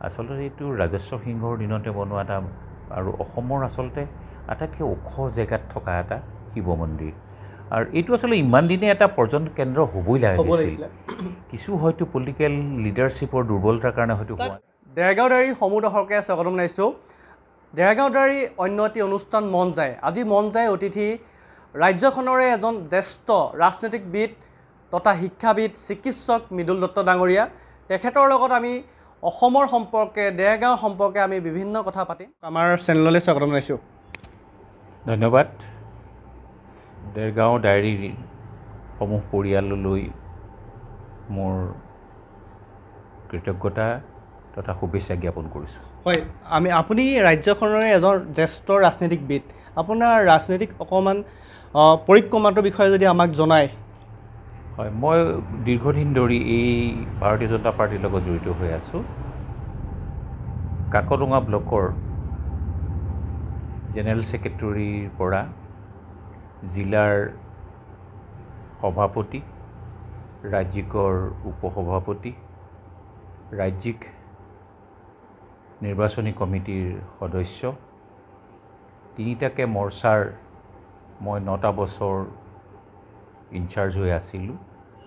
আচলতে এইটো ৰাজেশ্বৰ সিংহৰ দিনতে বনোৱা এটা আৰু অসমৰ আচলতে আটাইতকৈ ওখ জেগাত থকা এটা শিৱ মন্দিৰ আৰু এইটো আচলতে ইমান দিনে এটা পৰ্যটন কেন্দ্ৰ হ'বই লাগিছিল কিছু হয়তো পলিটিকেল লিডাৰশ্বিপৰ দুৰ্বলতাৰ কাৰণে হয়তো হোৱা দেৰগাঁওদাৰী সমূহ দৰ্শকে স্বাগতম জনাইছোঁ। দেৰগাঁওদাৰী অন্য এটি অনুষ্ঠান মন যায়। আজি মন যায় অতিথি ৰাজ্যখনৰে এজন জ্যেষ্ঠ ৰাজনৈতিকবিদ তথা শিক্ষাবিদ চিকিৎসক মৃদুল দত্ত ডাঙৰীয়া। তেখেতৰ লগত আমি অসমৰ সম্পৰ্কে দেৰগাঁও সম্পৰ্কে আমি বিভিন্ন কথা পাতিম। আমাৰ চেনেললৈ স্বাগতম জনাইছোঁ। ধন্যবাদ। দেৰগাঁও ডায়েৰীৰ সমূহ পৰিয়াললৈ মোৰ কৃতজ্ঞতা তথা শুভেচ্ছা জ্ঞাপন কৰিছোঁ। হয়, আপুনি ৰাজ্যখনৰে এজন জ্যেষ্ঠ ৰাজনীতিকবিদ। আপোনাৰ ৰাজনৈতিক অকণমান পৰিক্ৰমাটোৰ বিষয়ে যদি আমাক জনায়। হয়, মই দীৰ্ঘদিন ধৰি এই ভাৰতীয় জনতা পাৰ্টিৰ লগত জড়িত হৈ আছোঁ। কাকডোঙা ব্লকৰ জেনেৰেল ছেক্ৰেটৰীৰ পৰা জিলাৰ সভাপতি, ৰাজ্যিকৰ উপসভাপতি, ৰাজ্যিক নিৰ্বাচনী কমিটিৰ সদস্য, তিনিটাকে মৰ্চাৰ মই 9টা বছৰ ইনচাৰ্জ হৈ আছিলোঁ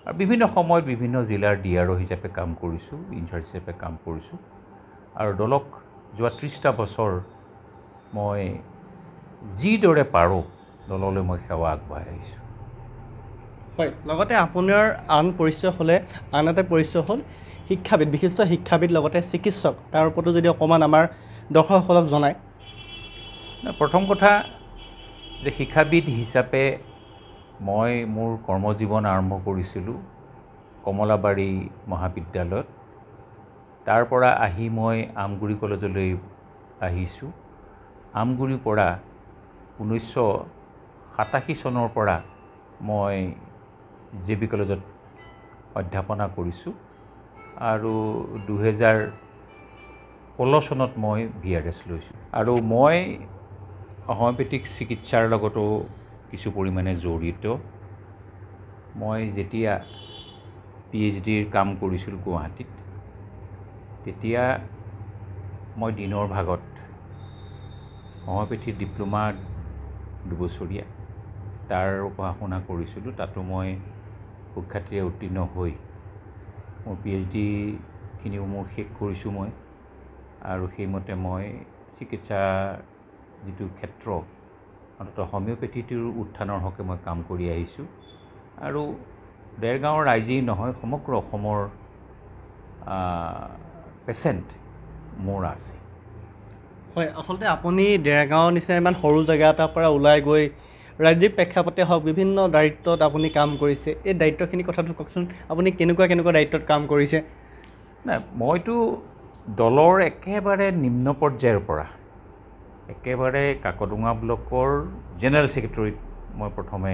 আৰু বিভিন্ন সময়ত বিভিন্ন জিলাৰ DRO হিচাপে কাম কৰিছোঁ, ইনচাৰ্জ হিচাপে কাম কৰিছোঁ আৰু দলক যোৱা 30টা বছৰ মই যিদৰে পাৰোঁ দললৈ মই সেৱা আগবঢ়াই আহিছোঁ। হয়, লগতে আপোনাৰ আন পৰিচয় এটা পৰিচয় হ'ল শিক্ষাবিদ, বিশিষ্ট শিক্ষাবিদ, লগতে চিকিৎসক। তাৰ ওপৰতো যদি অকণমান আমাৰ দৰ্শকসকলক জনায়। প্ৰথম কথা যে শিক্ষাবিদ হিচাপে মই মোৰ কৰ্মজীৱন আৰম্ভ কৰিছিলোঁ কমলাবাৰী মহাবিদ্যালয়ত। তাৰ পৰা আহি মই আমগুৰি কলেজলৈ আহিছোঁ। আমগুৰিৰ পৰা 1987 চনৰ পৰা মই JB কলেজত অধ্যাপনা কৰিছোঁ আৰু 2016 চনত মই VRS লৈছোঁ আৰু মই হোমিঅ'পেথিক চিকিৎসাৰ লগতো কিছু পৰিমাণে জড়িত। মই যেতিয়া PhDৰ কাম কৰিছিলোঁ গুৱাহাটীত, তেতিয়া মই দিনৰ ভাগত হোমিঅ'পেথিৰ ডিপ্ল'মা 2 বছৰীয়া তাৰ পঢ়া শুনা কৰিছিলোঁ। তাতো মই সুখ্যাতিৰে উত্তীৰ্ণ হৈ মোৰ PhDখিনিও মোৰ শেষ কৰিছোঁ মই আৰু সেইমতে মই চিকিৎসা যিটো ক্ষেত্ৰ অন্ততঃ হোমিঅ'পেথিটোৰ উত্থানৰ হকে মই কাম কৰি আহিছোঁ আৰু দেৰগাঁৱৰ ৰাইজেই নহয় সমগ্ৰ অসমৰ পেচেণ্ট মোৰ আছে। হয়, আচলতে আপুনি দেৰগাঁৱৰ নিচিনা ইমান সৰু জেগা এটাৰ পৰা ওলাই গৈ ৰাজ্যিক প্ৰেক্ষাপটে হওক বিভিন্ন দায়িত্বত আপুনি কাম কৰিছে। এই দায়িত্বখিনি কথাটো কওকচোন, আপুনি কেনেকুৱা দায়িত্বত কাম কৰিছে? নাই, মইতো দলৰ একেবাৰে নিম্ন পৰ্যায়ৰ পৰা একেবাৰে কাকডোঙা ব্লকৰ জেনেৰেল ছেক্ৰেটৰীত মই প্ৰথমে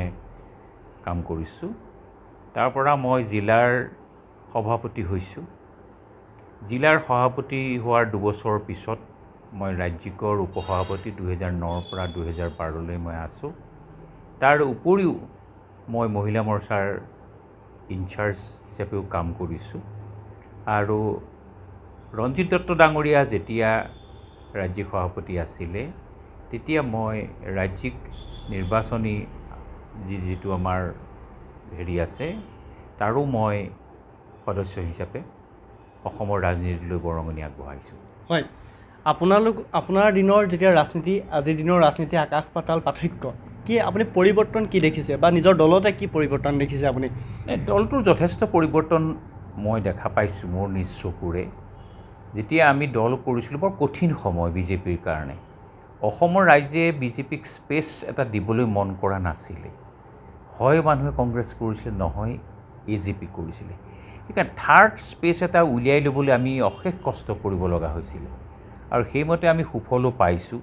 কাম কৰিছোঁ। তাৰ পৰা মই জিলাৰ সভাপতি হৈছোঁ। জিলাৰ সভাপতি হোৱাৰ 2 বছৰৰ পিছত মই ৰাজ্যিকৰ উপসভাপতি 2009ৰ পৰা 2012লৈ মই আছোঁ। তাৰ উপৰিও মই মহিলা মৰ্চাৰ ইনচাৰ্জ হিচাপেও কাম কৰিছোঁ আৰু ৰঞ্জিত দত্ত ডাঙৰীয়া যেতিয়া ৰাজ্যিক সভাপতি আছিলে তেতিয়া মই ৰাজ্যিক নিৰ্বাচনী যিটো আমাৰ আছে তাৰো মই সদস্য হিচাপে অসমৰ ৰাজনীতিলৈ বৰঙণি আগবঢ়াইছোঁ। হয়, আপোনাৰ দিনৰ যেতিয়া ৰাজনীতি আজিৰ দিনৰ ৰাজনীতি আকাশ পাতাল পাৰ্থক্য কি, আপুনি পৰিৱৰ্তন কি দেখিছে বা নিজৰ দলতে কি পৰিৱৰ্তন দেখিছে আপুনি? দলটোৰ যথেষ্ট পৰিৱৰ্তন মই দেখা পাইছোঁ মোৰ নিজ চকুৰে। যেতিয়া আমি দল কৰিছিলোঁ বৰ কঠিন সময় BJPৰ কাৰণে। অসমৰ ৰাইজে BJPক স্পেচ এটা দিবলৈ মন কৰা নাছিলে। হয় মানুহে কংগ্ৰেছ কৰিছিলে, নহয় AJP কৰিছিলে। সেইকাৰণে থাৰ্ড স্পেচ এটা উলিয়াই ল'বলৈ আমি অশেষ কষ্ট কৰিব লগা হৈছিলে আৰু সেইমতে আমি সুফলো পাইছোঁ।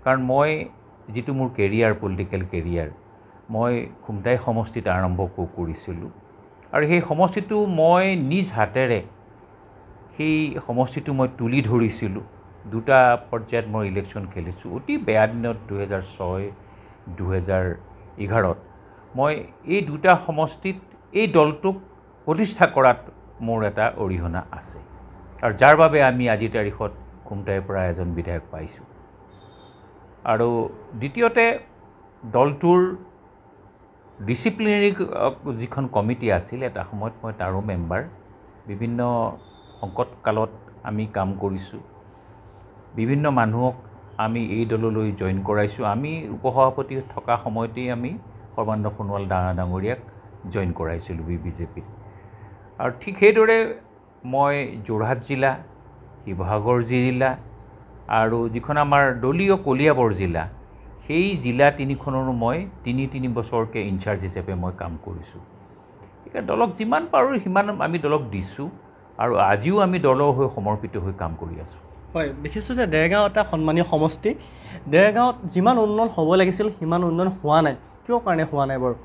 কাৰণ মই যিটো মোৰ কেৰিয়াৰ, পলিটিকেল কেৰিয়াৰ, মই খুমটাই সমষ্টিত আৰম্ভ কৰিছিলোঁ আৰু সেই সমষ্টিটো মই নিজ হাতেৰে সেই সমষ্টিটো মই তুলি ধৰিছিলোঁ। 2টা পৰ্যায়ত মই ইলেকশ্যন খেলিছোঁ। অতি বেয়া দিনত 2006, 2011ত মই এই 2টা সমষ্টিত এই দলটোক প্ৰতিষ্ঠা কৰাত মোৰ এটা অৰিহণা আছে। আৰু যাৰ বাবে আমি আজিৰ তাৰিখত খুমটাইৰ পৰা এজন বিধায়ক পাইছোঁ। আৰু দ্বিতীয়তে দলটোৰ ডিচিপ্লিনাৰী যিখন কমিটি আছিল এটা সময়ত মই তাৰো মেম্বাৰ। বিভিন্ন সংকট কালত আমি কাম কৰিছোঁ, বিভিন্ন মানুহক আমি এই দললৈ জইন কৰাইছোঁ। আমি উপসভাপতি থকা সময়তেই আমি সৰ্বানন্দ সোণোৱাল ডাঙৰীয়াক জইন কৰাইছিলোঁ বিজেপিত। আৰু ঠিক সেইদৰে মই যোৰহাট জিলা, শিৱসাগৰ জিলা আৰু যিখন আমাৰ দলীয় কলিয়াবৰ জিলা, সেই জিলা তিনিখনৰো মই তিনি বছৰকৈ ইনচাৰ্জ হিচাপে মই কাম কৰিছোঁ। গতিকে দলক যিমান পাৰোঁ সিমান আমি দলক দিছোঁ আৰু আজিও আমি দলৰ হৈ সমৰ্পিত হৈ কাম কৰি আছোঁ। হয়, দেখিছোঁ যে দেৰগাঁও এটা সন্মানীয় সমষ্টি। দেৰগাঁৱত যিমান উন্নয়ন হ'ব লাগিছিল সিমান উন্নয়ন হোৱা নাই, কিয় কাৰণে হোৱা নাই বাৰু?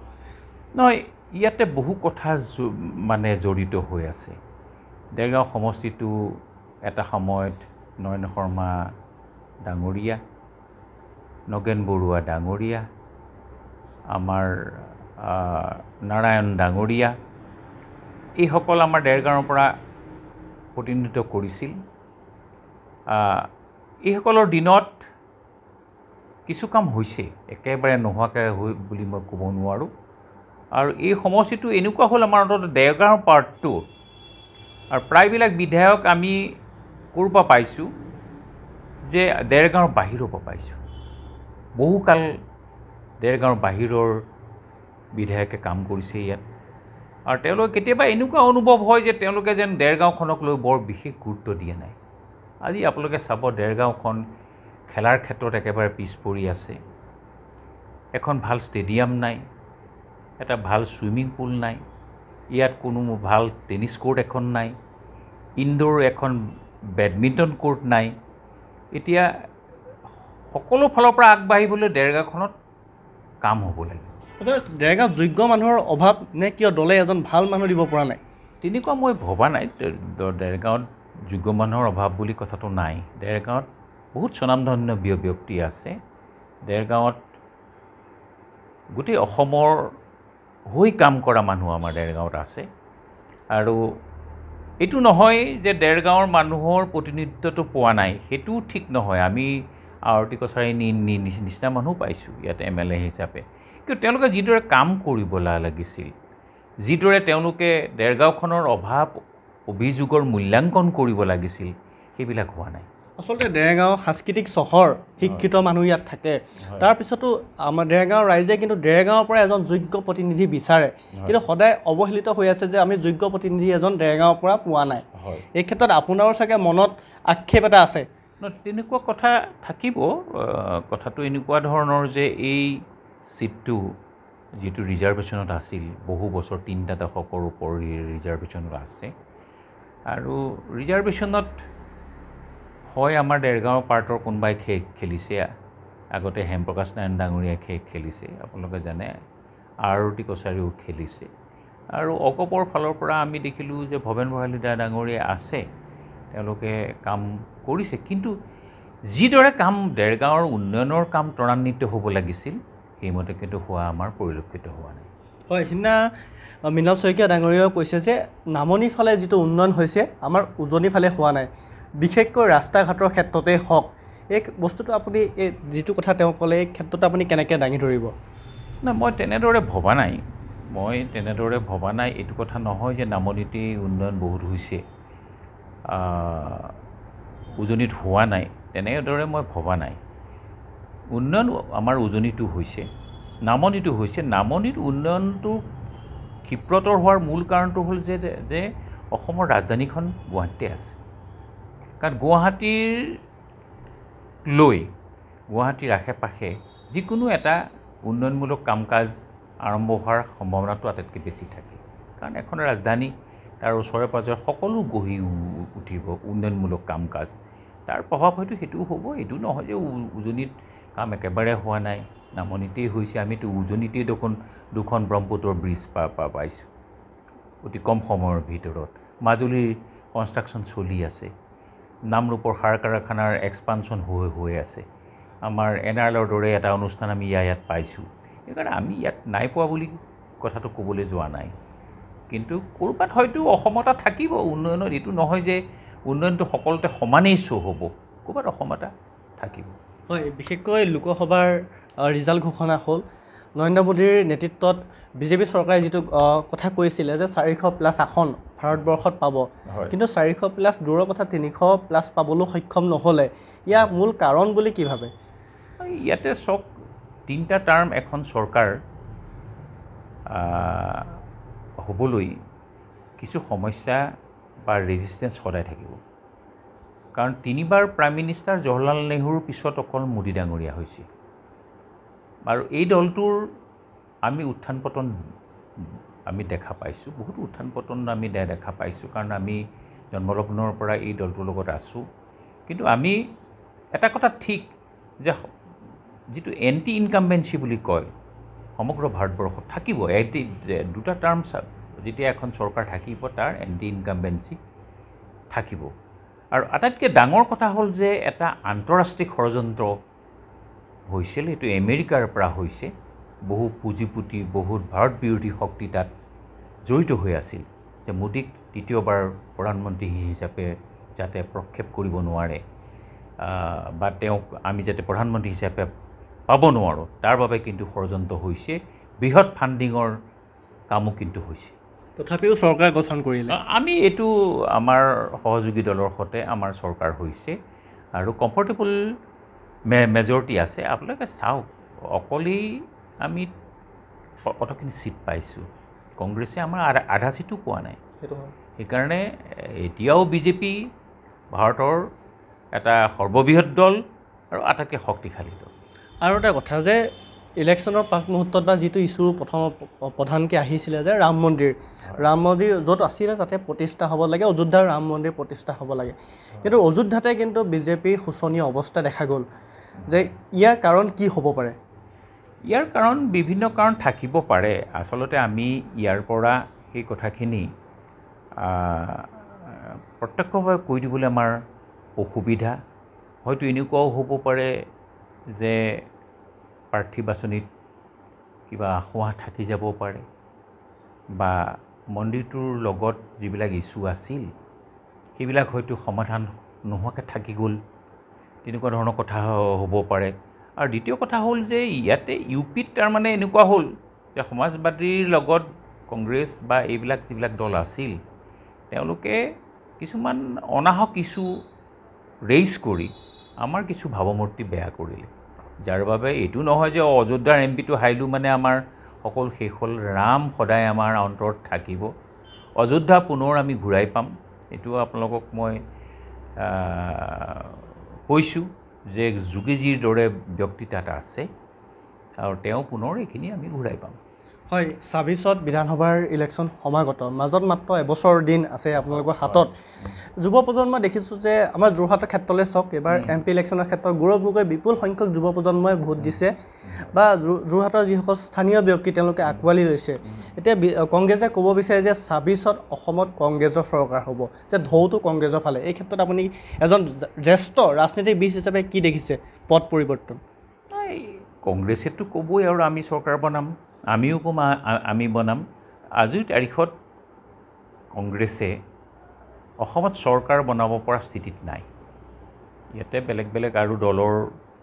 নহয়, ইয়াতে বহু কথা মানে জড়িত হৈ আছে। দেৰগাঁও সমষ্টিটো এটা সময়ত নয়ন শৰ্মা ডাঙৰীয়া, নগেন বৰুৱা ডাঙৰীয়া, আমাৰ নাৰায়ণ ডাঙৰীয়া, এইসকল আমাৰ দেৰগাঁৱৰ পৰা প্ৰতিনিধিত্ব কৰিছিল। এইসকলৰ দিনত কিছু কাম হৈছে, একেবাৰে নোহোৱাকৈ বুলি মই ক'ব নোৱাৰোঁ। আৰু এই সমষ্টিটো এনেকুৱা হ'ল আমাৰ অন্তত দেৰগাঁৱৰ পাৰ্টটো। আৰু প্ৰায়বিলাক বিধায়ক আমি ক'ৰ পৰা পাইছোঁ যে দেৰগাঁৱৰ বাহিৰৰ পৰা পাইছোঁ। বহুকাল দেৰগাঁৱৰ বাহিৰৰ বিধায়কে কাম কৰিছে ইয়াত। আৰু তেওঁলোকে কেতিয়াবা এনেকুৱা অনুভৱ হয় যে তেওঁলোকে যেন দেৰগাঁওখনক লৈ বৰ বিশেষ গুৰুত্ব দিয়া নাই। আজি আপোনালোকে চাব দেৰগাঁওখন খেলাৰ ক্ষেত্ৰত একেবাৰে পিছ পৰি আছে। এখন ভাল ষ্টেডিয়াম নাই, এটা ভাল ছুইমিং পুল নাই, ইয়াত কোনো ভাল টেনিছ কোৰ্ট এখন নাই, ইনডোৰ এখন বেডমিণ্টন কোৰ্ট নাই। এতিয়া সকলো ফালৰ পৰা আগবাঢ়িবলৈ দেৰগাঁওখনত কাম হ'ব লাগে। দেৰগাঁৱত যোগ্য মানুহৰ অভাৱ নে কিয় দলে এজন ভাল মানুহ দিব পৰা নাই? তেনেকুৱা মই ভবা নাই। দেৰগাঁৱত যোগ্য মানুহৰ অভাৱ বুলি কথাটো নাই। দেৰগাঁৱত বহুত স্বনামধন্য ব্যক্তি আছে। দেৰগাঁৱত গোটেই অসমৰ হৈ কাম কৰা মানুহ আমাৰ দেৰগাঁৱত আছে। আৰু এইটো নহয় যে দেৰগাঁৱৰ মানুহৰ প্ৰতিনিধিত্বটো পোৱা নাই, সেইটোও ঠিক নহয়। আমি আৰতী কছাৰী নিচিনা মানুহ পাইছোঁ ইয়াত MLA হিচাপে। কিন্তু তেওঁলোকে যিদৰে কাম কৰিব লাগিছিল, যিদৰে তেওঁলোকে দেৰগাঁওখনৰ অভাৱ অভিযোগৰ মূল্যাংকন কৰিব লাগিছিল, সেইবিলাক হোৱা নাই। আচলতে দেৰগাঁও সাংস্কৃতিক চহৰ, শিক্ষিত মানুহ ইয়াত থাকে। তাৰপিছতো আমাৰ দেৰগাঁৱৰ ৰাইজে কিন্তু দেৰগাঁৱৰ পৰা এজন যোগ্য প্ৰতিনিধি বিচাৰে, কিন্তু সদায় অৱহেলিত হৈ আছে যে আমি যোগ্য প্ৰতিনিধি এজন দেৰগাঁৱৰ পৰা পোৱা নাই। এই ক্ষেত্ৰত আপোনাৰো চাগে মনত আক্ষেপ এটা আছে? তেনেকুৱা কথা থাকিব। কথাটো এনেকুৱা ধৰণৰ যে এই চিটটো যিটো ৰিজাৰ্ভেশ্যনত আছিল, বহু বছৰ 3টা দশকৰ ওপৰ ৰিজাৰ্ভেশ্যনত আছে। আৰু ৰিজাৰ্ভেশ্যনত হয় আমাৰ দেৰগাঁৱৰ পাৰ্টৰ কোনোবাই খেলিছে, আগতে হেমপ্ৰকাশ নাৰায়ণ ডাঙৰীয়াই খেলিছে, আপোনালোকে জানে, আৰতী কছাৰীও খেলিছে। আৰু অকপৰ ফালৰ পৰা আমি দেখিলোঁ যে ভৱেন ভৰালী ডাঙৰীয়া আছে, তেওঁলোকে কাম কৰিছে। কিন্তু যিদৰে কাম দেৰগাঁৱৰ উন্নয়নৰ কাম ত্বৰান্বিত হ'ব লাগিছিল সেইমতে কিন্তু হোৱা আমাৰ পৰিলক্ষিত হোৱা নাই। হয়, সিদিনা মৃণাল শইকীয়া ডাঙৰীয়াও কৈছে যে নামনিৰ ফালে যিটো উন্নয়ন হৈছে আমাৰ উজনিৰ ফালে হোৱা নাই, বিশেষকৈ ৰাস্তা ঘাটৰ ক্ষেত্ৰতেই হওক। এই বস্তুটো আপুনি এই যিটো কথা তেওঁ ক'লে এই ক্ষেত্ৰত আপুনি কেনেকৈ দাঙি ধৰিব? নাই, মই তেনেদৰে ভবা নাই। এইটো কথা নহয় যে নামনিতেই উন্নয়ন বহুত হৈছে, উজনিত হোৱা নাই, তেনেদৰে মই ভবা নাই। উন্নয়ন আমাৰ উজনিতো হৈছে, নামনিতো হৈছে। নামনিত উন্নয়নটো ক্ষিপ্ৰতৰ হোৱাৰ মূল কাৰণটো হ'ল যে অসমৰ ৰাজধানীখন গুৱাহাটীতে আছে। কাৰণ গুৱাহাটীৰ আশে পাশে যিকোনো এটা উন্নয়নমূলক কাম কাজ আৰম্ভ হোৱাৰ সম্ভাৱনাটো আটাইতকৈ বেছি থাকে। কাৰণ এখন ৰাজধানী, তাৰ ওচৰে পাঁজৰে সকলো গঢ়ি উঠিব উন্নয়নমূলক কাম কাজ, তাৰ প্ৰভাৱ হয়তো সেইটোও হ'ব। এইটো নহয় যে উজনিত কাম একেবাৰে হোৱা নাই, নামনিতেই হৈছে। আমিতো উজনিতেই দেখোন 2খন ব্ৰহ্মপুত্ৰৰ ব্ৰিজ পাইছোঁ অতি কম সময়ৰ ভিতৰত। মাজুলীৰ কনষ্ট্ৰাকশ্যন চলি আছে, নামৰূপৰ সাৰ কাৰখানাৰ এক্সপানশ্যন হৈ আছে। আমাৰ NRLৰ দৰে এটা অনুষ্ঠান আমি ইয়াত পাইছোঁ। সেইকাৰণে আমি ইয়াত নাই পোৱা বুলি কথাটো ক'বলৈ যোৱা নাই। কিন্তু ক'ৰবাত হয়তো অসমতা থাকিব উন্নয়নত। এইটো নহয় যে উন্নয়নটো সকলোতে সমানেই শ্ব' হ'ব, ক'ৰবাত অসমতা থাকিব। হয়, বিশেষকৈ লোকসভাৰ ৰিজাল্ট ঘোষণা হ'ল। নৰেন্দ্ৰ মোদীৰ নেতৃত্বত বিজেপি চৰকাৰে যিটো কথা কৈছিলে যে 400+ আসন ভাৰতবৰ্ষত পাব, কিন্তু 400+ দূৰৰ কথা 300+ পাবলৈ সক্ষম নহ'লে, ইয়াৰ মূল কাৰণ বুলি কি ভাবে? ইয়াতে চাওক, 3টা টাৰ্ম এখন চৰকাৰ হ'বলৈ কিছু সমস্যা বা ৰেজিষ্টেঞ্চ সদায় থাকিব। কাৰণ 3বাৰ প্ৰাইম মিনিষ্টাৰ জৱাহৰলাল নেহৰুৰ পিছত অকল মোদী ডাঙৰীয়া হৈছিল, আৰু এই দলটোৰ আমি উত্থান পতন আমি দেখা পাইছোঁ, বহুত উত্থান পতন আমি দেখা পাইছোঁ, কাৰণ আমি জন্মলগ্নৰ পৰা এই দলটোৰ লগত আছোঁ। কিন্তু আমি এটা কথা ঠিক যে যিটো এণ্টি ইনকামবেঞ্চি বুলি কয় সমগ্ৰ ভাৰতবৰ্ষত থাকিব। 2টা টাৰ্ম যেতিয়া এখন চৰকাৰ থাকিব তাৰ এণ্টি ইনকামবেঞ্চি থাকিব। আৰু আটাইতকৈ ডাঙৰ কথা হ'ল যে এটা আন্তঃৰাষ্ট্ৰীয় ষড়যন্ত্ৰ হৈছিল, এইটো আমেৰিকাৰ পৰা হৈছে। বহু পুঁজিপুতি, বহুত ভাৰত বিৰোধী শক্তি তাত জড়িত হৈ আছিল, যে মোদীক দ্বিতীয়বাৰ প্ৰধানমন্ত্ৰী হিচাপে যাতে প্ৰক্ষেপ কৰিব নোৱাৰে, বা তেওঁক আমি যাতে প্ৰধানমন্ত্ৰী হিচাপে পাব নোৱাৰোঁ, তাৰ বাবে কিন্তু ষড়যন্ত্ৰ হৈছে। বৃহৎ ফাণ্ডিঙৰ কামো কিন্তু হৈছে। তথাপিও চৰকাৰ গঠন কৰিলে। আমি এইটো আমাৰ সহযোগী দলৰ সৈতে আমাৰ চৰকাৰ হৈছে, আৰু কমফৰ্টেবল মেজৰিটি আছে। আপোনালোকে চাওক, অকলেই আমি কতখিনি ছিট পাইছোঁ, কংগ্ৰেছে আমাৰ আধা ছিটো পোৱা নাই। সেইকাৰণে এতিয়াও বিজেপি ভাৰতৰ এটা সৰ্ববৃহৎ দল আৰু আটাইতকৈ শক্তিশালী দল। আৰু এটা কথা যে ইলেকশ্যনৰ পাক মুহূৰ্তত বা যিটো ইছ্যু প্ৰধানকৈ আহিছিলে যে ৰাম মন্দিৰ য'ত আছিলে তাতে প্ৰতিষ্ঠা হ'ব লাগে, অযোধ্যাৰ ৰাম মন্দিৰ প্ৰতিষ্ঠা হ'ব লাগে। কিন্তু অযোধ্যাতে কিন্তু বিজেপিৰ শোচনীয় অৱস্থা দেখা গ'ল। যে ইয়াৰ কাৰণ কি হ'ব পাৰে? ইয়াৰ কাৰণ বিভিন্ন কাৰণ থাকিব পাৰে। আচলতে আমি ইয়াৰ পৰা সেই কথাখিনি প্ৰত্যক্ষভাৱে কৈ দিবলৈ আমাৰ অসুবিধা। হয়তো এনেকুৱাও হ'ব পাৰে যে প্ৰাৰ্থী বাছনিত কিবা আসোঁৱাহ থাকি যাব পাৰে, বা মন্দিৰটোৰ লগত যিবিলাক ইছ্যু আছিল সেইবিলাক হয়তো সমাধান নোহোৱাকৈ থাকি গ'ল, তেনেকুৱা ধৰণৰ কথা হ'ব পাৰে। আৰু দ্বিতীয় কথা হ'ল যে ইয়াতে ইউপিত তাৰমানে এনেকুৱা হ'ল যে সমাজবাদীৰ লগত কংগ্ৰেছ বা এইবিলাক যিবিলাক দল আছিল, তেওঁলোকে কিছুমান অনাহক ইছ্যু ৰেইজ কৰি আমাৰ কিছু ভাৱমূৰ্তি বেয়া কৰিলে, যাৰ বাবে এইটো নহয় যে অযোধ্যাৰ এমপিটো হাৰিলোঁ মানে আমাৰ সকলো শেষ হ'ল। ৰাম সদায় আমাৰ অন্তৰত থাকিব, অযোধ্যা পুনৰ আমি ঘূৰাই পাম। এইটো আপোনালোকক মই কৈছোঁ যে যোগীজীৰ দৰে ব্যক্তি তাত আছে, আৰু তেওঁ পুনৰ এইখিনি আমি ঘূৰাই পাম। হয়, 26ত বিধানসভাৰ ইলেকশ্যন সমাগত, মাজত মাত্ৰ এবছৰ দিন আছে আপোনালোকৰ হাতত। যুৱ প্ৰজন্মই দেখিছোঁ যে আমাৰ যোৰহাটৰ ক্ষেত্ৰলৈ চাওক, এইবাৰ MP ইলেকশ্যনৰ ক্ষেত্ৰত গৌৰৱ গগৈ বিপুল সংখ্যক যুৱ প্ৰজন্মই ভোট দিছে, বা যোৰহাটৰ যিসকল স্থানীয় ব্যক্তি তেওঁলোকে আঁকোৱালি লৈছে। এতিয়া কংগ্ৰেছে ক'ব বিচাৰে যে 26ত অসমত কংগ্ৰেছৰ চৰকাৰ হ'ব, যে ঢৌটো কংগ্ৰেছৰ ফালে। এই ক্ষেত্ৰত আপুনি এজন জ্যেষ্ঠ ৰাজনীতিবিদ হিচাপে কি দেখিছে পথ পৰিৱৰ্তন? কংগ্ৰেছেতো ক'বই আৰু আমি চৰকাৰ বনাম, আমিও ক'ম আমি বনাম। আজিৰ তাৰিখত কংগ্ৰেছে অসমত চৰকাৰ বনাব পৰা স্থিতিত নাই। ইয়াতে বেলেগ বেলেগ আৰু দলৰ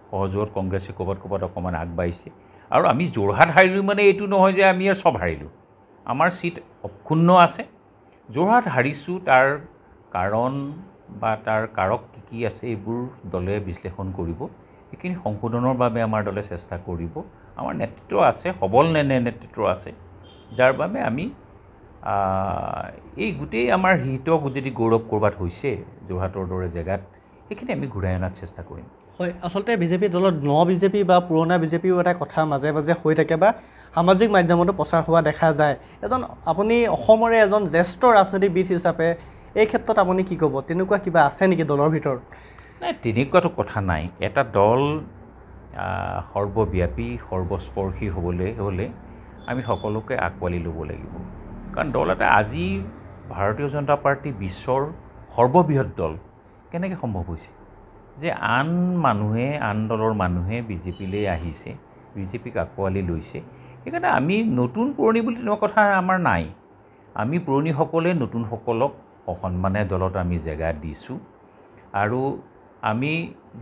সহযোগত কংগ্ৰেছে ক'ৰবাত অকণমান আগবাঢ়িছে। আৰু আমি যোৰহাট হাৰিলোঁ মানে এইটো নহয় যে আমি আৰু চব হাৰিলোঁ, আমাৰ ছিট অক্ষুণ্ণ আছে। যোৰহাট হাৰিছোঁ তাৰ কাৰণ বা তাৰ কাৰক কি আছে এইবোৰ দলে বিশ্লেষণ কৰিব, এইখিনি সংশোধনৰ বাবে আমাৰ দলে চেষ্টা কৰিব। আমাৰ নেতৃত্ব আছে, সবল নেতৃত্ব আছে, যাৰ বাবে আমি এই গোটেই আমাৰ হিতক যদি গৌৰৱ ক'ৰবাত হৈছে যোৰহাটৰ দৰে জেগাত, সেইখিনি আমি ঘূৰাই অনাত চেষ্টা কৰিম। হয়, আচলতে বিজেপি দলত বিজেপি বা পুৰণা বিজেপিও এটা কথা মাজে মাজে হৈ থাকে, বা সামাজিক মাধ্যমতো প্ৰচাৰ হোৱা দেখা যায়। আপুনি অসমৰে এজন জ্যেষ্ঠ ৰাজনীতিবিদ হিচাপে এই ক্ষেত্ৰত আপুনি কি ক'ব? তেনেকুৱা কিবা আছে নেকি দলৰ ভিতৰত? নাই, তেনেকুৱাতো কথা নাই। এটা দল সৰ্বব্যাপী সৰ্বস্পৰ্শী হ'বলৈ হ'লে আমি সকলোকে আঁকোৱালি ল'ব লাগিব। কাৰণ দল এটা আজি ভাৰতীয় জনতা পাৰ্টি বিশ্বৰ সৰ্ববৃহৎ দল কেনেকৈ সম্ভৱ হৈছে যে আন দলৰ মানুহে বিজেপিলৈ আহিছে, বিজেপিক আঁকোৱালি লৈছে। সেইকাৰণে আমি নতুন পুৰণি বুলি তেনেকুৱা কথা আমাৰ নাই। আমি পুৰণিসকলে নতুনসকলক সসন্মানে দলত আমি জেগা দিছোঁ আৰু আমি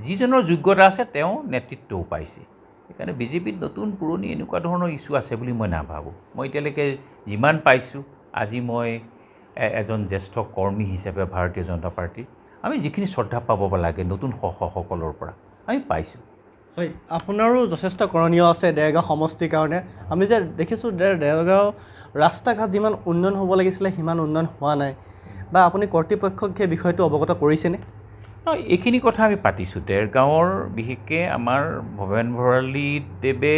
যিজনৰ যোগ্যতা আছে তেওঁ নেতৃত্বও পাইছে সেইকাৰণে বিজেপিত নতুন পুৰণি এনেকুৱা ধৰণৰ ইছ্যু আছে বুলি মই নাভাবোঁ মই এতিয়ালৈকে যিমান পাইছোঁ আজি মই এজন জ্যেষ্ঠ কৰ্মী হিচাপে ভাৰতীয় জনতা পাৰ্টীৰ আমি যিখিনি শ্ৰদ্ধা পাব লাগে নতুন সকলৰ পৰা আমি পাইছোঁ হয় আপোনাৰো যথেষ্ট কৰণীয় আছে দেৰগাঁও সমষ্টিৰ কাৰণে আমি যে দেখিছোঁ দেৰগাঁও ৰাস্তা ঘাট যিমান উন্নয়ন হ'ব লাগিছিলে সিমান উন্নয়ন হোৱা নাই বা আপুনি কৰ্তৃপক্ষক সেই বিষয়টো অৱগত কৰিছেনে এইখিনি কথা আমি পাতিছোঁ দেৰগাঁৱৰ বিশেষকৈ আমাৰ ভৱেন ভৰালীদেৱে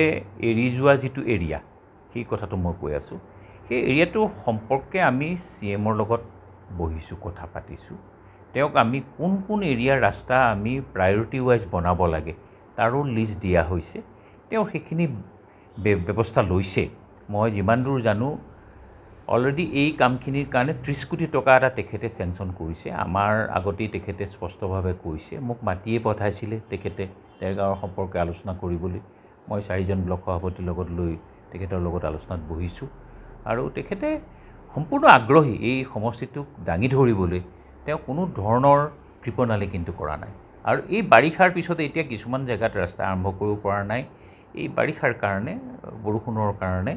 এৰি যোৱা যিটো এৰিয়া সেই কথাটো মই কৈ আছোঁ সেই এৰিয়াটো সম্পৰ্কে আমি CMৰ লগত বহিছোঁ কথা পাতিছোঁ তেওঁক আমি কোন কোন এৰিয়াৰ ৰাস্তা আমি প্ৰায়ৰিটি ৱাইজ বনাব লাগে তাৰো লিষ্ট দিয়া হৈছে তেওঁ সেইখিনি ব্যৱস্থা লৈছে মই যিমান দূৰ জানো অলৰেডি এই কামখিনিৰ কাৰণে 30 কোটি টকা এটা তেখেতে চেংচন কৰিছে আমাৰ আগতেই তেখেতে স্পষ্টভাৱে কৈছে মোক মাতিয়ে পঠাইছিলে তেখেতে দেৰগাঁৱৰ সম্পৰ্কে আলোচনা কৰিবলৈ মই 4জন ব্লক সভাপতিৰ লগত লৈ তেখেতৰ লগত আলোচনাত বহিছোঁ আৰু তেখেতে সম্পূৰ্ণ আগ্ৰহী এই সমষ্টিটোক দাঙি ধৰিবলৈ তেওঁ কোনো ধৰণৰ কৃপণালি কিন্তু কৰা নাই আৰু এই বাৰিষাৰ পিছতে এতিয়া কিছুমান জেগাত ৰাস্তা আৰম্ভ কৰিব পৰা নাই এই বাৰিষাৰ কাৰণে বৰষুণৰ কাৰণে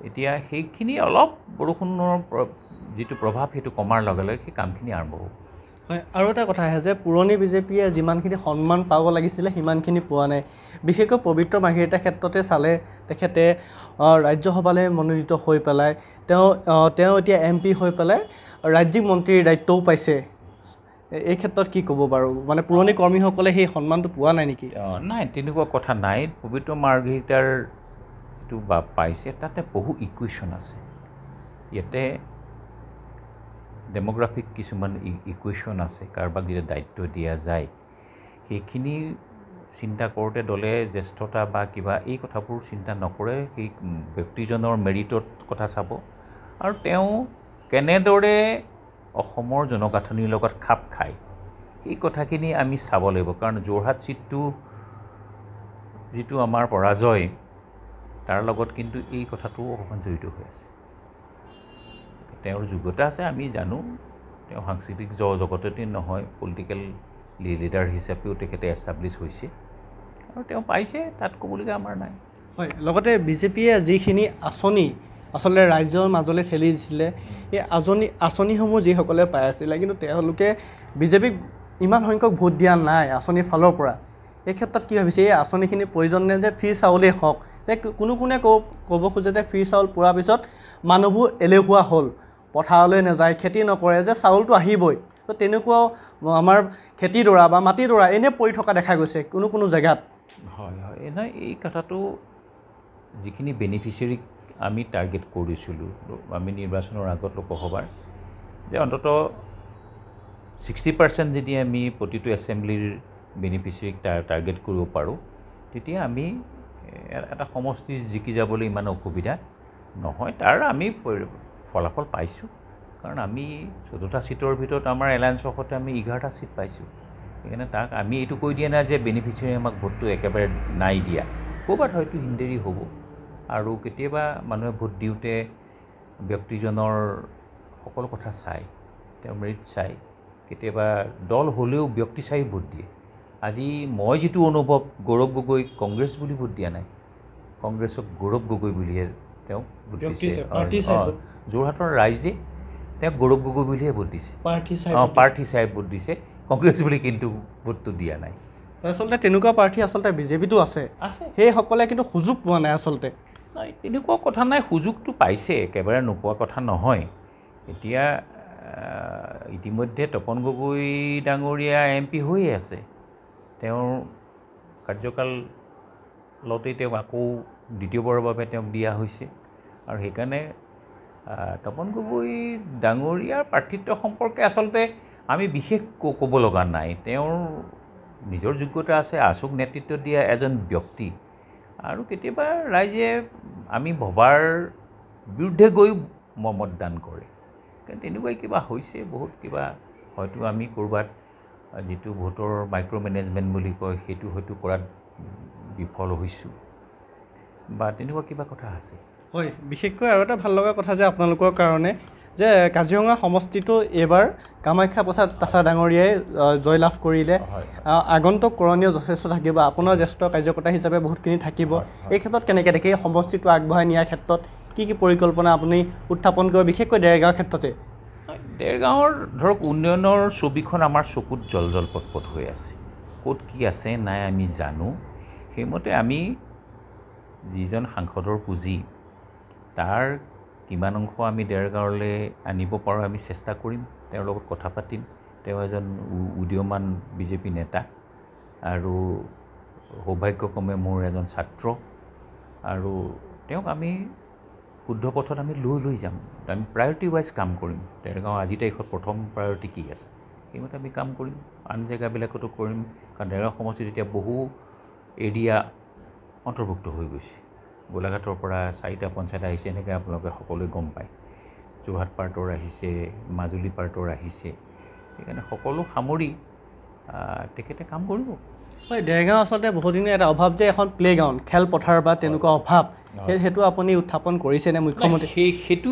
এতিয়া সেইখিনি অলপ বৰষুণৰ যিটো প্ৰভাৱ সেইটো কমাৰ লগে লগে সেই কামখিনি আৰম্ভ হ'ব হয় আৰু এটা কথা আহে যে পুৰণি বিজেপিয়ে যিমানখিনি সন্মান পাব লাগিছিলে সিমানখিনি পোৱা নাই বিশেষকৈ পবিত্ৰ মাৰ্ঘেৰিটাৰ ক্ষেত্ৰতে চালে তেখেতে ৰাজ্যসভালৈ মনোনীত হৈ পেলাই তেওঁ এতিয়া MP হৈ পেলাই ৰাজ্যিক মন্ত্ৰীৰ দায়িত্বও পাইছে এই ক্ষেত্ৰত কি ক'ব বাৰু মানে পুৰণি কৰ্মীসকলে সেই সন্মানটো পোৱা নাই নেকি নাই তেনেকুৱা কথা নাই পবিত্ৰ মাৰ্ঘেৰিটাৰ যিটো পাইছে তাতে বহু ইকুৱেশ্যন আছে ইয়াতে ডেমোগ্ৰাফিক কিছুমান ইকুৱেশ্যন আছে কাৰোবাক যেতিয়া দায়িত্ব দিয়া যায় সেইখিনি চিন্তা কৰোঁতে দলে জ্যেষ্ঠতা বা কিবা এই কথাবোৰ চিন্তা নকৰে সেই ব্যক্তিজনৰ মেৰিটৰ কথা চাব আৰু তেওঁ কেনেদৰে অসমৰ জনগাঁথনিৰ লগত খাপ খায় এই কথাখিনি আমি চাব লাগিব কাৰণ যোৰহাট চিটটো যিটো আমাৰ পৰাজয় তাৰ লগত কিন্তু এই কথাটো অকণমান জড়িত হৈ আছে তেওঁৰ যোগ্যতা আছে আমি জানো তেওঁ সাংস্কৃতিক জগততে নহয় পলিটিকেল লিডাৰ হিচাপেও তেখেতে এষ্টাব্লিছ হৈছে আৰু তেওঁ পাইছে তাত ক'বলগীয়া আমাৰ নাই হয় লগতে বিজেপিয়ে যিখিনি আঁচনি আচলতে ৰাইজৰ মাজলৈ ঠেলি দিছিলে এই আঁচনিসমূহ যিসকলে পাই আছিলে কিন্তু তেওঁলোকে বিজেপিক ইমান সংখ্যক ভোট দিয়া নাই আঁচনিৰ ফালৰ পৰা এই ক্ষেত্ৰত কি ভাবিছে এই আঁচনিখিনিৰ প্ৰয়োজন নে যে ফ্ৰী চাউলেই হওক যে কোনে ক'ব খোজে যে ফ্ৰী চাউল পোৱাৰ পিছত মানুহবোৰ এলেহুৱা হ'ল পথাৰলৈ নাযায় খেতি নকৰে যে চাউলটো আহিবই তো তেনেকুৱাও আমাৰ খেতিডৰা বা মাটিডৰা এনেই পৰি থকা দেখা গৈছে কোনো জেগাত হয় নহয় এই কথাটো যিখিনি বেনিফিচিয়াৰীক আমি টাৰ্গেট কৰিছিলোঁ আমি নিৰ্বাচনৰ আগত লোকসভাৰ যে অন্ততঃ 60% যদি আমি প্ৰতিটো এছেম্বলিৰ বেনিফিচিয়াৰীক টাৰ্গেট কৰিব পাৰোঁ তেতিয়া আমি এটা সমষ্টি জিকি যাবলৈ ইমান অসুবিধা নহয় তাৰ আমি ফলাফল পাইছোঁ কাৰণ আমি 14টা চিটৰ ভিতৰত আমাৰ এলায়েন্সৰ সৈতে আমি 11টা চিট পাইছোঁ সেইকাৰণে তাক আমি এইটো কৈ দিয়া নাই যে বেনিফিচিয়াৰী আমাক ভোটটো একেবাৰে নাই দিয়া ক'ৰবাত হয়তো হিন্দেৰী হ'ব আৰু কেতিয়াবা মানুহে ভোট দিওঁতে ব্যক্তিজনৰ সকলো কথা চাই তেওঁ মেৰিট চাই কেতিয়াবা দল হ'লেও ব্যক্তি চাই ভোট দিয়ে আজি মই যিটো অনুভৱ গৌৰৱ গগৈ কংগ্ৰেছ বুলি ভোট দিয়া নাই কংগ্ৰেছক গৌৰৱ গগৈ বুলিহে তেওঁ ভোট দিছে যোৰহাটৰ ৰাইজে তেওঁক গৌৰৱ গগৈ বুলিহে ভোট দিছে প্ৰাৰ্থী চাই ভোট দিছে কংগ্ৰেছ বুলি কিন্তু ভোটটো দিয়া নাই আচলতে তেনেকুৱা প্ৰাৰ্থী আচলতে বিজেপিটো আছে সেইসকলে কিন্তু সুযোগ পোৱা নাই আচলতে নাই তেনেকুৱা কথা নাই সুযোগটো পাইছে একেবাৰে নোপোৱা কথা নহয় এতিয়া ইতিমধ্যে তপন গগৈ ডাঙৰীয়া MP হৈয়ে আছে তেওঁৰ কাৰ্যকালতেই তেওঁক আকৌ দ্বিতীয়বাৰৰ বাবে তেওঁক দিয়া হৈছে আৰু সেইকাৰণে তপন গগৈ ডাঙৰীয়াৰ প্ৰাৰ্থিত্ব সম্পৰ্কে আচলতে আমি বিশেষ ক'ব লগা নাই তেওঁৰ নিজৰ যোগ্যতা আছে আশোক নেতৃত্ব দিয়া এজন ব্যক্তি আৰু কেতিয়াবা ৰাইজে আমি ভবাৰ বিৰুদ্ধে গৈ মতদান কৰে কাৰণ তেনেকুৱাই কিবা হৈছে বহুত কিবা হয়তো আমি ক'ৰবাত যিটো ভোটৰ মাইক্ৰ' মেনেজমেণ্ট বুলি কয় সেইটো হয়তো কৰাত বিফল হৈছোঁ বা তেনেকুৱা কিবা কথা আছে হয় বিশেষকৈ আৰু এটা ভাল লগা কথা যে আপোনালোকৰ কাৰণে যে কাজিৰঙা সমষ্টিটো এইবাৰ কামাখ্যা প্ৰসাদ তাছা ডাঙৰীয়াই জয়লাভ কৰিলে আগন্তুক কৰণীয় যথেষ্ট থাকিব আপোনাৰ জ্যেষ্ঠ কাৰ্যকৰ্তা হিচাপে বহুতখিনি থাকিব এই ক্ষেত্ৰত কেনেকৈ দেখে এই সমষ্টিটো আগবঢ়াই নিয়াৰ ক্ষেত্ৰত কি পৰিকল্পনা আপুনি উত্থাপন কৰিব বিশেষকৈ ডেৰগাঁৱৰ ক্ষেত্ৰতে ডেৰগাঁৱৰ ধৰক উন্নয়নৰ ছবিখন আমাৰ চকুত জল পটপট হৈ আছে ক'ত কি আছে নাই আমি জানো সেইমতে আমি যিজন সাংসদৰ পুঁজি তাৰ কিমান অংশ আমি ডেৰগাঁৱলৈ আনিব পাৰোঁ আমি চেষ্টা কৰিম তেওঁৰ লগত কথা পাতিম তেওঁ এজন উদীয়মান বিজেপি নেতা আৰু সৌভাগ্যক্ৰমে মোৰ এজন ছাত্ৰ আৰু তেওঁক আমি শুদ্ধ পথত আমি লৈ যাম আমি প্ৰায়ৰিটি ৱাইজ কাম কৰিম ডেৰগাঁও আজি তাৰিখত প্ৰথম প্ৰায়ৰিটি কি আছে সেইমতে আমি কাম কৰিম আন জেগাবিলাকতো কৰিম কাৰণ ডেৰগাঁও সমষ্টিত এতিয়া বহু এৰিয়া অন্তৰ্ভুক্ত হৈ গৈছে গোলাঘাটৰ পৰা 4টা পঞ্চায়ত আহিছে এনেকৈ আপোনালোকে সকলোৱে গম পায় যোৰহাট পাৰ্টৰ আহিছে মাজুলী পাৰ্টৰ আহিছে সেইকাৰণে সকলো সামৰি তেখেতে কাম কৰিব হয় ডেৰগাঁও আচলতে বহুদিনৰ এটা অভাৱ যে এখন প্লেগ্ৰাউণ্ড খেলপথাৰ বা তেনেকুৱা অভাৱ সেইটো আপুনি উত্থাপন কৰিছেনে মুখ্যমন্ত্ৰী সেইটো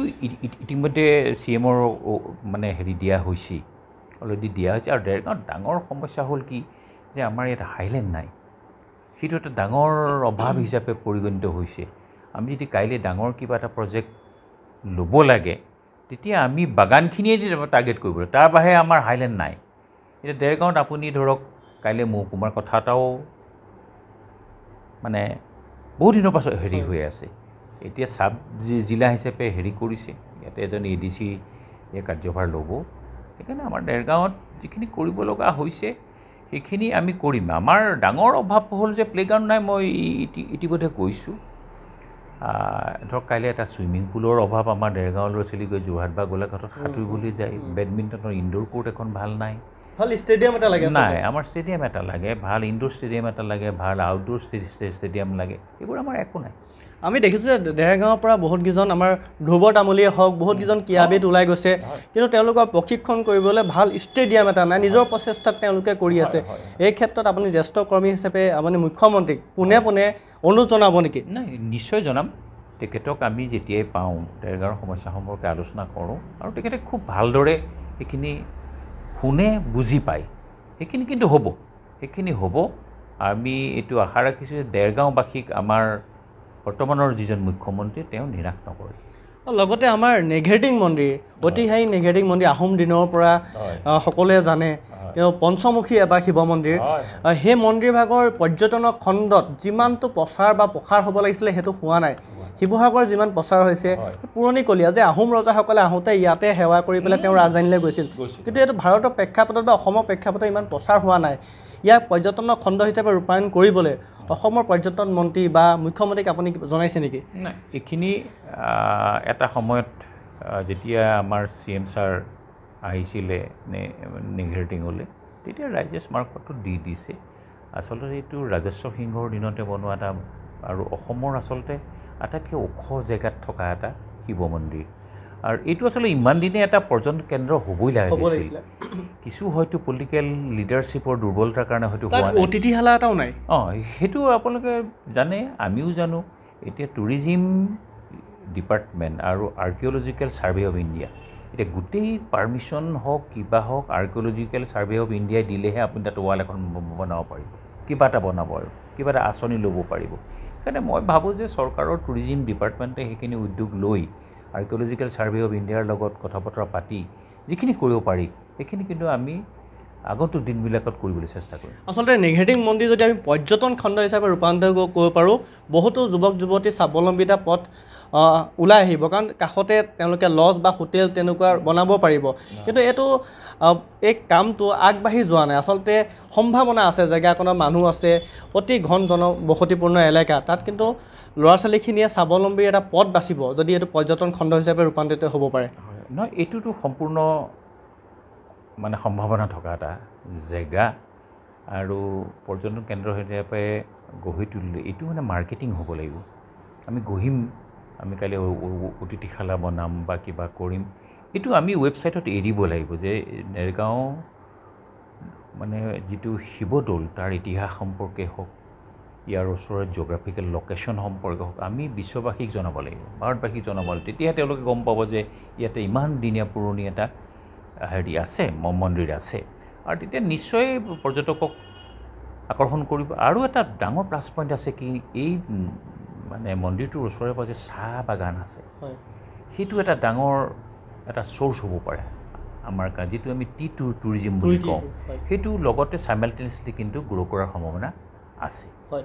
ইতিমধ্যে CMৰ মানে দিয়া হৈছেই অলৰেডি দিয়া হৈছে আৰু ডেৰগাঁৱত ডাঙৰ সমস্যা হ'ল কি যে আমাৰ ইয়াত হাইলেণ্ড নাই সেইটো এটা ডাঙৰ অভাৱ হিচাপে পৰিগণিত হৈছে আমি যদি কাইলৈ ডাঙৰ কিবা এটা প্ৰজেক্ট ল'ব লাগে তেতিয়া আমি বাগানখিনিয়ে টাৰ্গেট কৰিব লাগিব তাৰ বাহিৰে আমাৰ হাইলেণ্ড নাই এতিয়া ডেৰগাঁৱত আপুনি ধৰক কাইলৈ মহকুমাৰ কথা এটাও মানে বহুত দিনৰ পাছত হৈ আছে এতিয়া চাব জিলা হিচাপে কৰিছে ইয়াতে এজন ADC কাৰ্যভাৰ ল'ব সেইকাৰণে আমাৰ ডেৰগাঁৱত যিখিনি কৰিব লগা হৈছে সেইখিনি আমি কৰিম আমাৰ ডাঙৰ অভাৱ হ'ল যে প্লেগ্ৰাউণ্ড নাই মই ইতিমধ্যে কৈছোঁ ধৰক কাইলৈ এটা ছুইমিং পুলৰ অভাৱ আমাৰ ডেৰগাঁৱৰ ল'ৰা ছোৱালী গৈ যোৰহাট বা গোলাঘাটত সাঁতুৰিবলৈ যায় বেডমিণ্টনৰ ইনডোৰ কোৰ্ট এখন ভাল নাই ভাল ষ্টেডিয়াম এটা লাগে নাই আমাৰ ষ্টেডিয়াম এটা লাগে ভাল ইনডোৰ ষ্টেডিয়াম এটা লাগে ভাল আউটডোৰ ষ্টেডিয়াম লাগে এইবোৰ আমাৰ একো নাই আমি দেখিছোঁ যে ডেৰগাঁৱৰ পৰা বহুতকেইজন আমাৰ ধ্ৰুৱ তামুলীয়ে হওক বহুতকেইজন ক্ৰীড়াবিদ ওলাই গৈছে কিন্তু তেওঁলোকৰ প্ৰশিক্ষণ কৰিবলৈ ভাল ষ্টেডিয়াম এটা নাই নিজৰ প্ৰচেষ্টাত তেওঁলোকে কৰি আছে এই ক্ষেত্ৰত আপুনি জ্যেষ্ঠ কৰ্মী হিচাপে আপুনি মুখ্যমন্ত্ৰীক পোনে অনুৰোধ জনাব নেকি নাই নিশ্চয় জনাম তেখেতক আমি যেতিয়াই পাওঁ ডেৰগাঁৱৰ সমস্যা সম্পৰ্কে আলোচনা কৰোঁ আৰু তেখেতে খুব ভালদৰে সেইখিনি শুনে বুজি পায় সেইখিনি কিন্তু সেইখিনি হ'ব আমি এইটো আশা ৰাখিছোঁ যে ডেৰগাঁওবাসীক আমাৰ বৰ্তমানৰ যিজন মুখ্যমন্ত্ৰী তেওঁ নিৰাশ নকৰে লগতে আমাৰ নেঘেৰিটিং মন্দিৰ ঐতিহাসিক নেঘেৰিটিং মন্দিৰ আহোম দিনৰ পৰা সকলোৱে জানে তেওঁ পঞ্চমুখী এবাৰ শিৱ মন্দিৰ সেই মন্দিৰভাগৰ পৰ্যটনৰ খণ্ডত যিমানটো প্ৰচাৰ বা প্ৰসাৰ হ'ব লাগিছিলে সেইটো হোৱা নাই শিৱসাগৰ যিমান প্ৰচাৰ হৈছে পুৰণিকলীয়া যে আহোম ৰজাসকলে আহোঁতে ইয়াতে সেৱা কৰি পেলাই তেওঁ ৰাজধানীলৈ গৈছিল কিন্তু এইটো ভাৰতৰ প্ৰেক্ষাপটত বা অসমৰ প্ৰেক্ষাপটত ইমান প্ৰচাৰ হোৱা নাই ইয়াক পৰ্যটনৰ খণ্ড হিচাপে ৰূপায়ণ কৰিবলৈ অসমৰ পৰ্যটন মন্ত্ৰী বা মুখ্যমন্ত্ৰীক আপুনি জনাইছে নেকি নাই এইখিনি এটা সময়ত যেতিয়া আমাৰ CM ছাৰ আহিছিলে নেঘেৰিটিঙলৈ তেতিয়া ৰাইজে স্মাৰকপত্ৰ দিছে আচলতে এইটো ৰাজেশ্বৰ সিংহৰ দিনতে বনোৱা এটা আৰু অসমৰ আচলতে আটাইতকৈ ওখ জেগাত থকা এটা শিৱ মন্দিৰ আৰু এইটো আচলতে ইমান দিনে এটা পৰ্যটন কেন্দ্ৰ হ'বই লাগিছিল কিছু হয়তো পলিটিকেল লিডাৰশ্বিপৰ দুৰ্বলতাৰ কাৰণে হয়তো হোৱা নাই অতিথিশালা এটাও নাই সেইটো আপোনালোকে জানে আমিও জানো এতিয়া টুৰিজিম ডিপাৰ্টমেণ্ট আৰু আৰ্কিঅ'লজিকেল ছাৰ্ভে অফ ইণ্ডিয়া এতিয়া গোটেই পাৰ্মিশ্যন হওক কিবা হওক আৰ্কিঅ'লজিকেল ছাৰ্ভে অফ ইণ্ডিয়াই দিলেহে আপুনি তাত ৱাল এখন বনাব পাৰিব কিবা এটা বনাব আৰু কিবা এটা আঁচনি ল'ব পাৰিব সেইকাৰণে মই ভাবোঁ যে চৰকাৰৰ টুৰিজিম ডিপাৰ্টমেণ্টে সেইখিনি উদ্যোগ লৈ আৰ্কিঅ'লজিকেল ছাৰ্ভে অফ ইণ্ডিয়াৰ লগত কথা বতৰা পাতি যিখিনি কৰিব পাৰি সেইখিনি কিন্তু আমি আগন্তুক দিনবিলাকত কৰিবলৈ চেষ্টা কৰিম আচলতে নেঘেৰিটিং মন্দিৰ যদি আমি পৰ্যটন খণ্ড হিচাপে ৰূপান্তৰ কৰিব পাৰোঁ বহুতো যুৱক যুৱতী স্বাৱলম্বিতা পথ ওলাই আহিব কাৰণ কাষতে তেওঁলোকে লজ বা হোটেল তেনেকুৱা বনাব পাৰিব কিন্তু এই কামটো আগবাঢ়ি যোৱা নাই আচলতে সম্ভাৱনা আছে জেগাকণত মানুহ আছে অতি ঘন জনবসতিপূৰ্ণ এলেকা তাত কিন্তু ল'ৰা ছোৱালীখিনিয়ে স্বাৱলম্বীৰ এটা পথ বাচিব যদি এইটো পৰ্যটন খণ্ড হিচাপে ৰূপান্তৰিত হ'ব পাৰে নহয় এইটোতো সম্পূৰ্ণ মানে সম্ভাৱনা থকা এটা জেগা আৰু পৰ্যটন কেন্দ্ৰ হিচাপে গঢ়ি তুলিলে এইটো মানে মাৰ্কেটিং হ'ব লাগিব আমি গঢ়িম আমি কাইলৈ অতিথিশালা বনাম বা কিবা কৰিম এইটো আমি ৱেবছাইটত এৰিব লাগিব যে ডেৰগাঁও মানে যিটো শিৱদৌল তাৰ ইতিহাস সম্পৰ্কে হওক ইয়াৰ ওচৰৰ জিঅ'গ্ৰাফিকেল লোকেশ্যন সম্পৰ্কে আমি বিশ্ববাসীক জনাব লাগিব, ভাৰতবাসীক জনাব লাগিব। তেতিয়াহে তেওঁলোকে গম পাব যে ইয়াতে ইমান দিনীয়া পুৰণি এটা হেৰি আছে, মন্দিৰ আছে, আৰু তেতিয়া নিশ্চয় পৰ্যটকক আকৰ্ষণ কৰিব। আৰু এটা ডাঙৰ প্লাছ পইণ্ট আছে কি, এই মানে মন্দিৰটোৰ ওচৰে পাজৰে চাহ বাগান আছে, সেইটো এটা ডাঙৰ এটা চ'ৰ্চ হ'ব পাৰে আমাৰ কাৰণে, যিটো আমি টুৰিজিম বুলি কওঁ, সেইটো লগতে চাইমালটেনিয়াছলি কিন্তু গ্ৰ' কৰাৰ সম্ভাৱনা আছে। হয়,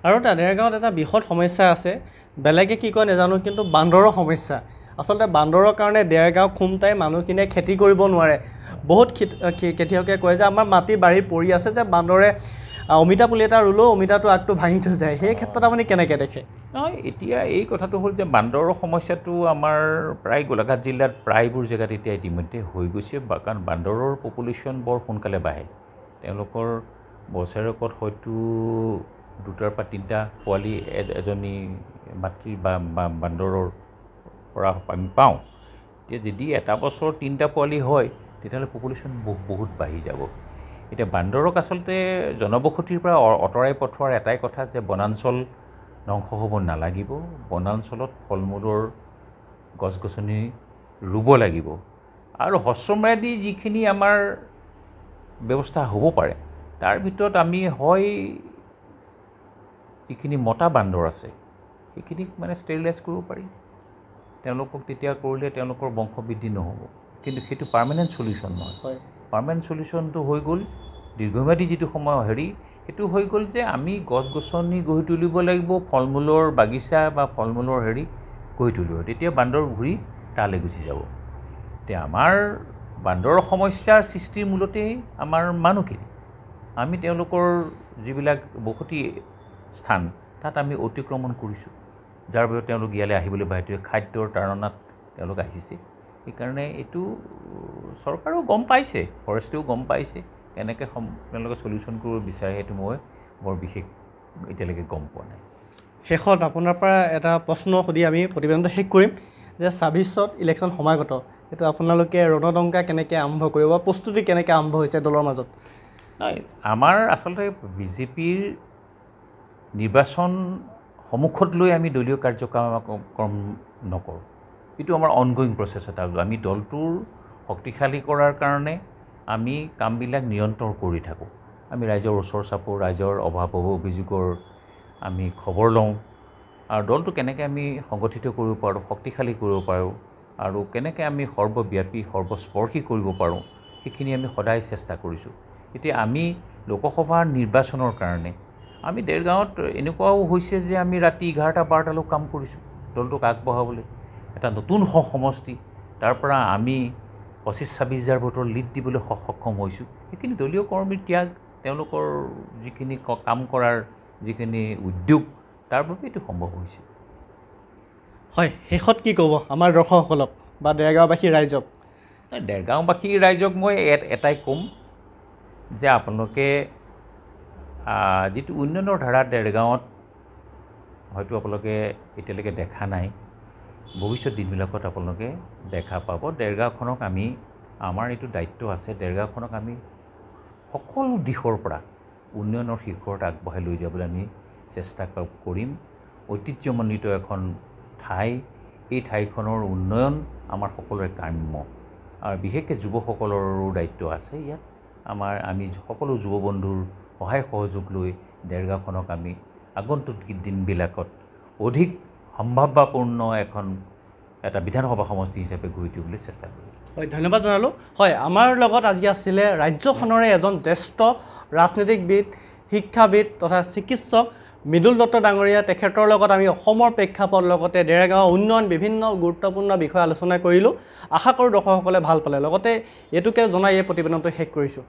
আৰু এটা দেৰগাঁৱত এটা বৃহৎ সমস্যা আছে, বেলেগে কি কয় নাজানো, কিন্তু বান্দৰৰ সমস্যা। আচলতে বান্দৰৰ কাৰণে দেৰগাঁও খুমটাই মানুহখিনিয়ে খেতি কৰিব নোৱাৰে। বহুত খেতিয়কে কয় যে আমাৰ মাটি বাৰী পৰি আছে যে বান্দৰে অমিতা পুলি এটা ৰুলেও অমিতাটো আগটো ভাঙি থৈ যায়। সেই ক্ষেত্ৰত আপুনি কেনেকৈ দেখে? নহয়, এতিয়া এই কথাটো হ'ল যে বান্দৰৰ সমস্যাটো আমাৰ প্ৰায় গোলাঘাট জিলাত প্ৰায়বোৰ জেগাত এতিয়া ইতিমধ্যে হৈ গৈছে, কাৰণ বান্দৰৰ পপুলেশ্যন বৰ সোনকালে বাঢ়ে। তেওঁলোকৰ বছৰেকত হয়তো 2টাৰ পৰা 3টা পোৱালি এজনী মাতৃ বা বান্দৰৰ পৰা আমি পাওঁ। এতিয়া যদি এটা বছৰ 3টা পোৱালি হয়, তেতিয়াহ'লে পপুলেশ্যন বহুত বাঢ়ি যাব। এতিয়া বান্দৰক আচলতে জনবসতিৰ পৰা আঁতৰাই পঠোৱাৰ এটাই কথা যে বনাঞ্চল ধ্বংস হ'ব নালাগিব, বনাঞ্চলত ফল মূলৰ গছ গছনি ৰুব লাগিব, আৰু হ্ৰস্বম্যাদী যিখিনি আমাৰ ব্যৱস্থা হ'ব পাৰে তাৰ ভিতৰত আমি হয় যিখিনি মতা বান্দৰ আছে সেইখিনিক মানে ষ্টেৰিলাইজ কৰিব পাৰি। তেওঁলোকক তেতিয়া কৰিলে তেওঁলোকৰ বংশ বৃদ্ধি নহ'ব, কিন্তু সেইটো পাৰ্মানেণ্ট চলিউশ্যন নহয়। পাৰ্মানেণ্ট চলিউশ্যনটো হৈ গ'ল দীৰ্ঘম্যাদী যিটো সময় সেইটো হৈ গ'ল যে আমি গছ গছনি গঢ়ি তুলিব লাগিব, ফল মূলৰ বাগিচা বা ফল মূলৰ গঢ়ি তুলিব, তেতিয়া বান্দৰ ঘূৰি তালৈ গুচি যাব। এতিয়া আমাৰ বান্দৰৰ সমস্যাৰ সৃষ্টিৰ মূলতেই আমাৰ মানুহখিনি, আমি তেওঁলোকৰ যিবিলাক বসতি স্থান তাত আমি অতিক্ৰমণ কৰিছোঁ, যাৰ বাবে তেওঁলোক ইয়ালৈ আহিবলৈ বাধ্য, খাদ্যৰ তাৰণাত তেওঁলোক আহিছে। সেইকাৰণে এইটো চৰকাৰেও গম পাইছে, ফৰেষ্টেও গম পাইছে, কেনেকৈ তেওঁলোকে চলিউশ্যন কৰিব বিচাৰে সেইটো মই বৰ বিশেষ এতিয়ালৈকে গম পোৱা নাই। শেষত আপোনাৰ পৰা এটা প্ৰশ্ন সুধি আমি প্ৰতিবেদনটো শেষ কৰিম যে 26ত ইলেকশ্যন সমাগত, এইটো আপোনালোকে ৰণদংকা কেনেকৈ আৰম্ভ কৰিব, প্ৰস্তুতি কেনেকৈ আৰম্ভ হৈছে দলৰ মাজত? নাই, আমাৰ আচলতে বিজেপিৰ নিৰ্বাচন সন্মুখত লৈ আমি দলীয় কাৰ্যক্ৰম নকৰোঁ, এইটো আমাৰ অনগয়িং প্ৰচেছ এটা। আমি দলটোৰ শক্তিশালী কৰাৰ কাৰণে আমি কামবিলাক নিৰন্তৰ কৰি থাকোঁ। আমি ৰাইজৰ ওচৰ চাপোঁ, ৰাইজৰ অভাৱ অভিযোগৰ আমি খবৰ লওঁ, আৰু দলটো কেনেকৈ আমি সংগঠিত কৰিব পাৰোঁ, শক্তিশালী কৰিব পাৰোঁ, আৰু কেনেকৈ আমি সৰ্বব্যাপী সৰ্বস্পৰ্শী কৰিব পাৰোঁ, সেইখিনি আমি সদায় চেষ্টা কৰিছোঁ। এতিয়া আমি লোকসভাৰ নিৰ্বাচনৰ কাৰণে আমি দেৰগাঁৱত এনেকুৱাও হৈছে যে আমি ৰাতি 11-12টালৈ কাম কৰিছোঁ দলটোক আগবঢ়াবলৈ, এটা নতুন সমষ্টি, তাৰ পৰা আমি 25-26 হাজাৰ ভোটৰ লিড দিবলৈ সক্ষম হৈছোঁ। সেইখিনি দলীয় কৰ্মীৰ ত্যাগ, তেওঁলোকৰ যিখিনি কাম কৰাৰ যিখিনি উদ্যোগ, তাৰ বাবে এইটো সম্ভৱ হৈছে। হয়, শেষত কি ক'ব আমাৰ দৰ্শকসকলক বা দেৰগাঁওবাসী ৰাইজক? দেৰগাঁওবাসী ৰাইজক মই এটাই ক'ম যে আপোনালোকে যিটো উন্নয়নৰ ধাৰা দেৰগাঁৱত হয়তো আপোনালোকে এতিয়ালৈকে দেখা নাই, ভৱিষ্যত দিনবিলাকত আপোনালোকে দেখা পাব। দেৰগাঁওখনক আমাৰ এইটো দায়িত্ব আছে, দেৰগাঁওখনক আমি সকলো দিশৰ পৰা উন্নয়নৰ শিখৰত আগবঢ়াই লৈ যাবলৈ আমি চেষ্টা কৰিম। ঐতিহ্যমণ্ডিত এখন ঠাই, এই ঠাইখনৰ উন্নয়ন আমাৰ সকলোৰে কাম্য, আৰু বিশেষকৈ যুৱসকলৰো দায়িত্ব আছে ইয়াত। আমি সকলো যুৱ বন্ধুৰ সহায় সহযোগ লৈ দেৰগাঁওখনক আমি আগন্তুক দিনবিলাকত অধিক সম্ভাৱনাপূৰ্ণ এটা বিধানসভা সমষ্টি হিচাপে গঢ়ি তুলিবলৈ চেষ্টা কৰিম। হয়, ধন্যবাদ জনালোঁ। হয়, আমাৰ লগত আজি আছিলে ৰাজ্যখনৰে এজন জ্যেষ্ঠ ৰাজনীতিকবিদ, শিক্ষাবিদ তথা চিকিৎসক মৃদুল দত্ত ডাঙৰীয়া। তেখেতৰ লগত আমি অসমৰ প্ৰেক্ষাপট লগতে দেৰগাঁৱৰ উন্নয়ন বিভিন্ন গুৰুত্বপূৰ্ণ বিষয় আলোচনা কৰিলোঁ। আশা কৰোঁ দৰ্শকসকলে ভাল পালে। লগতে এইটোকে জনাই এই প্ৰতিবেদনটো শেষ কৰিছোঁ।